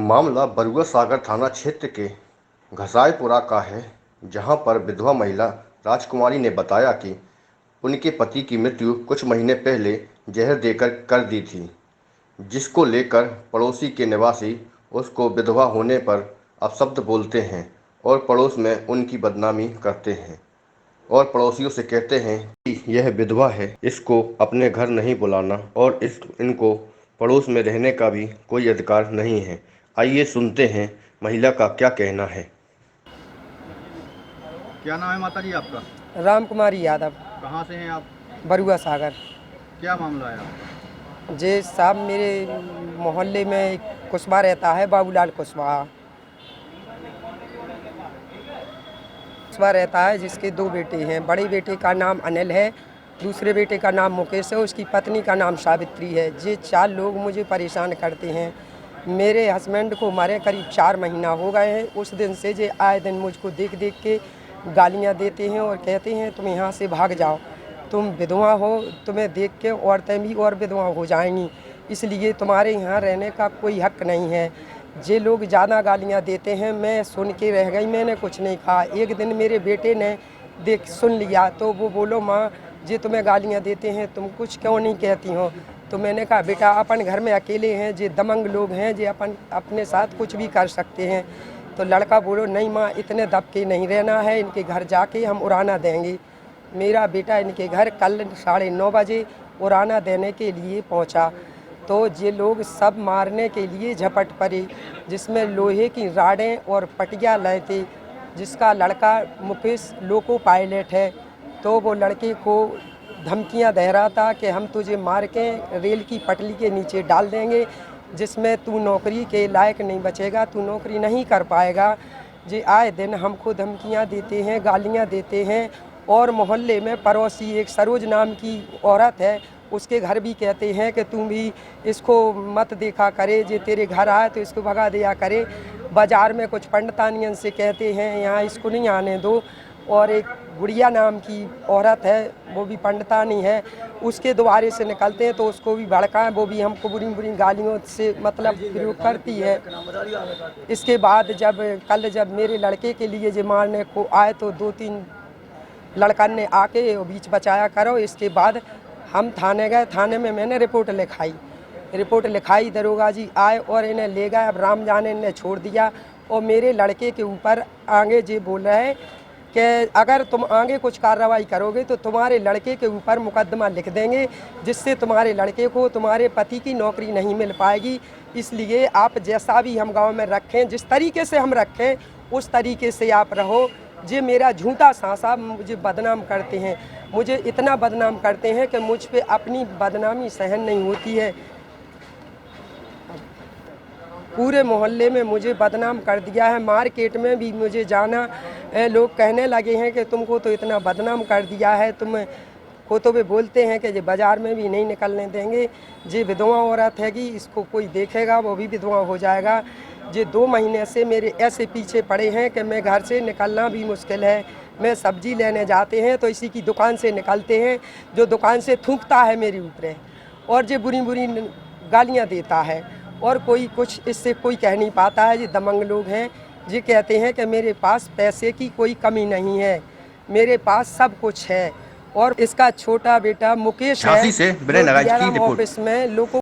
मामला बरुआ सागर थाना क्षेत्र के घसाईपुरा का है, जहां पर विधवा महिला राजकुमारी ने बताया कि उनके पति की मृत्यु कुछ महीने पहले जहर देकर कर दी थी, जिसको लेकर पड़ोसी के निवासी उसको विधवा होने पर अपशब्द बोलते हैं और पड़ोस में उनकी बदनामी करते हैं और पड़ोसियों से कहते हैं कि यह विधवा है, इसको अपने घर नहीं बुलाना और इनको पड़ोस में रहने का भी कोई अधिकार नहीं है। आइए सुनते हैं महिला का क्या कहना है। क्या नाम है माता जी आपका? राम कुमारी यादव। कहाँ से हैं आप? बरुआ सागर। क्या मामला है आपका? जे साहब, मेरे मोहल्ले में एक कुशवाहा रहता है, बाबूलाल कुशवाहा रहता है, जिसके 2 बेटे हैं। बड़े बेटे का नाम अनिल है, दूसरे बेटे का नाम मुकेश है, उसकी पत्नी का नाम सावित्री है। ये 4 लोग मुझे परेशान करते हैं। मेरे हस्बैंड को मरे करीब 4 महीना हो गए हैं। उस दिन से जे आए दिन मुझको देख देख के गालियां देते हैं और कहते हैं तुम यहाँ से भाग जाओ, तुम विधवा हो, तुम्हें देख के औरतें भी और विधवा हो जाएंगी, इसलिए तुम्हारे यहाँ रहने का कोई हक नहीं है। ये लोग ज़्यादा गालियाँ देते हैं। मैं सुन के रह गई, मैंने कुछ नहीं कहा। एक दिन मेरे बेटे ने सुन लिया तो वो बोलो माँ, ये तुम्हें गालियाँ देते हैं, तुम कुछ क्यों नहीं कहती हो? तो मैंने कहा बेटा, अपन घर में अकेले हैं, ये दमंग लोग हैं, ये अपने साथ कुछ भी कर सकते हैं। तो लड़का बोलो नहीं माँ, इतने दबके नहीं रहना है, इनके घर जाके हम उड़ाना देंगे। मेरा बेटा इनके घर कल 9:30 बजे उड़ाना देने के लिए पहुँचा तो ये लोग सब मारने के लिए झपट पड़े, जिसमें लोहे की राडें और पटिया लाए थे। जिसका लड़का मुकेश लोको पायलट है, तो वो लड़के को धमकियां दे रहा था कि हम तुझे मार के रेल की पटली के नीचे डाल देंगे, जिसमें तू नौकरी के लायक नहीं बचेगा, तू नौकरी नहीं कर पाएगा। ये आए दिन हमको धमकियां देते हैं, गालियां देते हैं। और मोहल्ले में पड़ोसी एक सरोज नाम की औरत है, उसके घर भी कहते हैं कि तुम भी इसको मत देखा करे, जे तेरे घर आए तो इसको भगा दिया करे। बाज़ार में कुछ पंडितानियन से कहते हैं यहाँ इसको नहीं आने दो। और एक गुड़िया नाम की औरत है, वो भी पंडितानी है, उसके द्वारे से निकलते हैं तो उसको भी भड़काएं, वो भी हमको बुरी बुरी गालियों से मतलब प्रयोग करती है। इसके बाद जब मेरे लड़के के लिए जो मारने को आए तो 2-3 लड़कन ने आके बीच बचाया करो। इसके बाद हम थाने गए, थाने में मैंने रिपोर्ट लिखाई, दरोगा जी आए और इन्हें ले गए। अब राम जाने इन्हें छोड़ दिया और मेरे लड़के के ऊपर आगे जी बोल रहे हैं कि अगर तुम आगे कुछ कार्रवाई करोगे तो तुम्हारे लड़के के ऊपर मुकदमा लिख देंगे, जिससे तुम्हारे लड़के को तुम्हारे पति की नौकरी नहीं मिल पाएगी। इसलिए आप जैसा भी हम गांव में रखें, जिस तरीके से हम रखें उस तरीके से आप रहो। ये मेरा झूठा सांसा मुझे बदनाम करते हैं, मुझे इतना बदनाम करते हैं कि मुझ पे अपनी बदनामी सहन नहीं होती है। पूरे मोहल्ले में मुझे बदनाम कर दिया है, मार्केट में भी मुझे जाना लोग कहने लगे हैं कि तुमको तो इतना बदनाम कर दिया है, तुम को तो वे बोलते हैं कि ये बाज़ार में भी नहीं निकलने देंगे, ये विधवा औरत है कि इसको कोई देखेगा वो भी विधवा हो जाएगा। ये 2 महीने से मेरे ऐसे पीछे पड़े हैं कि मैं घर से निकलना भी मुश्किल है। मैं सब्जी लेने जाते हैं तो इसी की दुकान से निकलते हैं, जो दुकान से थूकता है मेरे ऊपर और ये बुरी बुरी गालियाँ देता है और कोई कुछ इससे कोई कह नहीं पाता है। ये दमंग लोग हैं, ये कहते हैं कि मेरे पास पैसे की कोई कमी नहीं है, मेरे पास सब कुछ है। और इसका छोटा बेटा मुकेश है, झांसी से विनय नाराज की रिपोर्ट। ऑफिस में लोगों